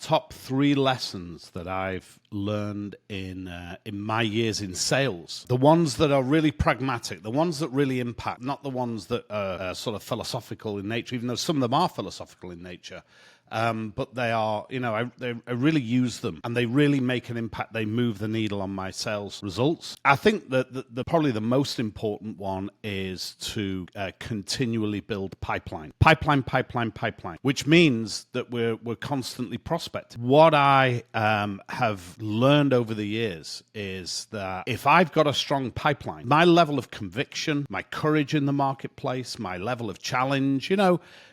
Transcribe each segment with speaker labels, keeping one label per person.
Speaker 1: top 3 lessons that I've learned in my years in sales. The ones that are really pragmatic, the ones that really impact, not the ones that are sort of philosophical in nature, even though some of them are philosophical in nature. But they are, I really use them and they really make an impact. They move the needle on my sales results. I think that probably the most important one is to continually build pipeline, which means that we're constantly prospecting. What I have learned over the years is that if I've got a strong pipeline, my level of conviction, my courage in the marketplace, my level of challenge,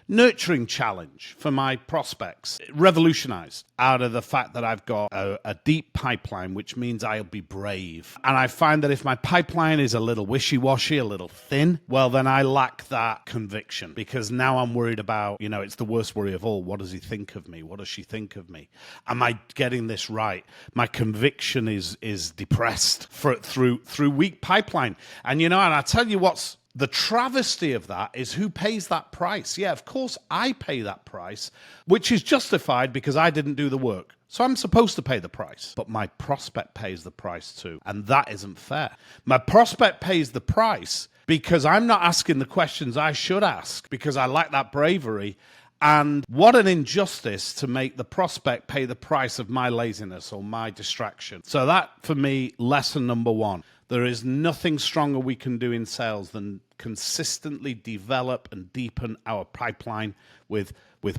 Speaker 1: nurturing challenge for my prospects, revolutionized out of the fact that I've got a deep pipeline, which means I'll be brave. And I find that if my pipeline is a little wishy-washy, a little thin, well, then I lack that conviction, because now I'm worried about, it's the worst worry of all. What does he think of me? What does she think of me? Am I getting this right? My conviction is depressed through weak pipeline. And, and I tell you what's the travesty of that is who pays that price. Yeah, of course I pay that price, which is justified because I didn't do the work. So I'm supposed to pay the price, but my prospect pays the price too. And that isn't fair. My prospect pays the price because I'm not asking the questions I should ask because I lack that bravery. And what an injustice to make the prospect pay the price of my laziness or my distraction. So that, for me, lesson number 1. There is nothing stronger we can do in sales than consistently develop and deepen our pipeline with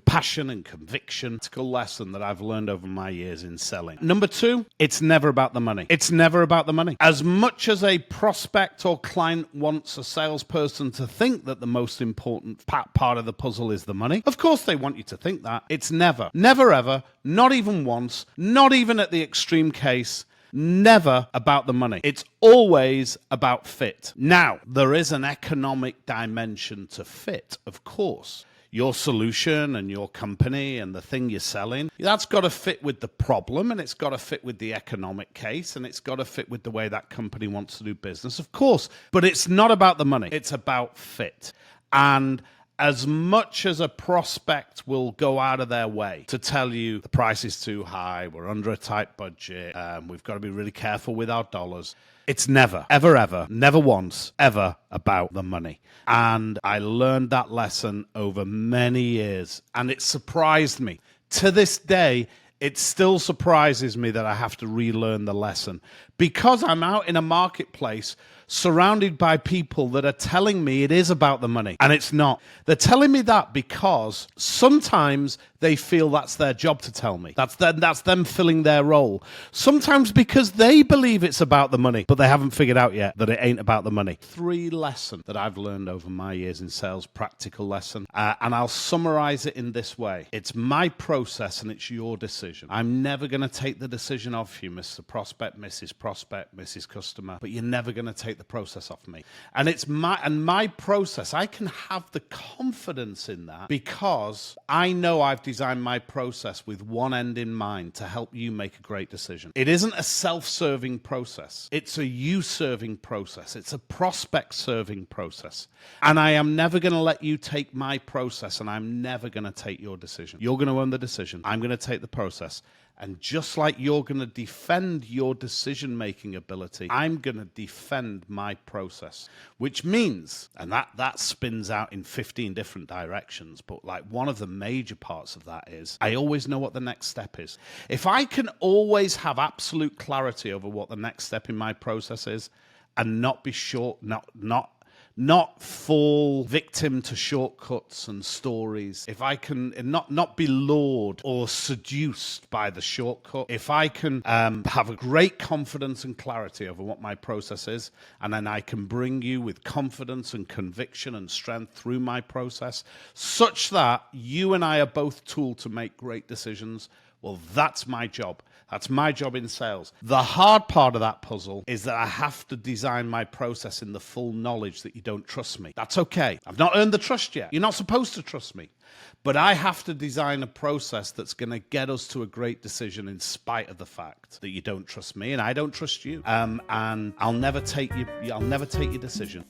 Speaker 1: passion and conviction. It's a lesson that I've learned over my years in selling. Number 2, it's never about the money. It's never about the money. As much as a prospect or client wants a salesperson to think that the most important part of the puzzle is the money, of course they want you to think that. It's never ever, not even once, not even at the extreme case, never about the money. It's always about fit. Now, there is an economic dimension to fit, of course. Your solution and your company and the thing you're selling, that's got to fit with the problem, and it's got to fit with the economic case, and it's got to fit with the way that company wants to do business, of course. But it's not about the money. It's about fit. And as much as a prospect will go out of their way to tell you the price is too high, we're under a tight budget, we've got to be really careful with our dollars, it's never, ever, never once, ever about the money. And I learned that lesson over many years, and it surprised me. To this day, it still surprises me that I have to relearn the lesson, because I'm out in a marketplace surrounded by people that are telling me it is about the money, and it's not. They're telling me that because sometimes they feel that's their job to tell me. That's them filling their role. Sometimes because they believe it's about the money, but they haven't figured out yet that it ain't about the money. 3 lessons that I've learned over my years in sales, practical lesson, and I'll summarize it in this way. It's my process and it's your decision. I'm never going to take the decision off you, Mr. Prospect, Mrs. Prospect, Mrs. Customer, but you're never going to take the process off me. And it's my process. I can have the confidence in that because I know I've designed my process with one end in mind: to help you make a great decision. It isn't a self-serving process. It's a you-serving process. It's a prospect-serving process. And I am never going to let you take my process, and I'm never going to take your decision. You're going to own the decision. I'm going to take the process. And just like you're going to defend your decision-making ability, I'm going to defend my process, which means, and that spins out in 15 different directions, but like one of the major parts of that is I always know what the next step is. If I can always have absolute clarity over what the next step in my process is and not be not fall victim to shortcuts and stories, if I can not be lured or seduced by the shortcut, if I can have a great confidence and clarity over what my process is, and then I can bring you with confidence and conviction and strength through my process, such that you and I are both tooled to make great decisions, well, that's my job. That's my job in sales. The hard part of that puzzle is that I have to design my process in the full knowledge that you don't trust me. That's okay. I've not earned the trust yet. You're not supposed to trust me. But I have to design a process that's going to get us to a great decision in spite of the fact that you don't trust me and I don't trust you. And I'll never take your decision.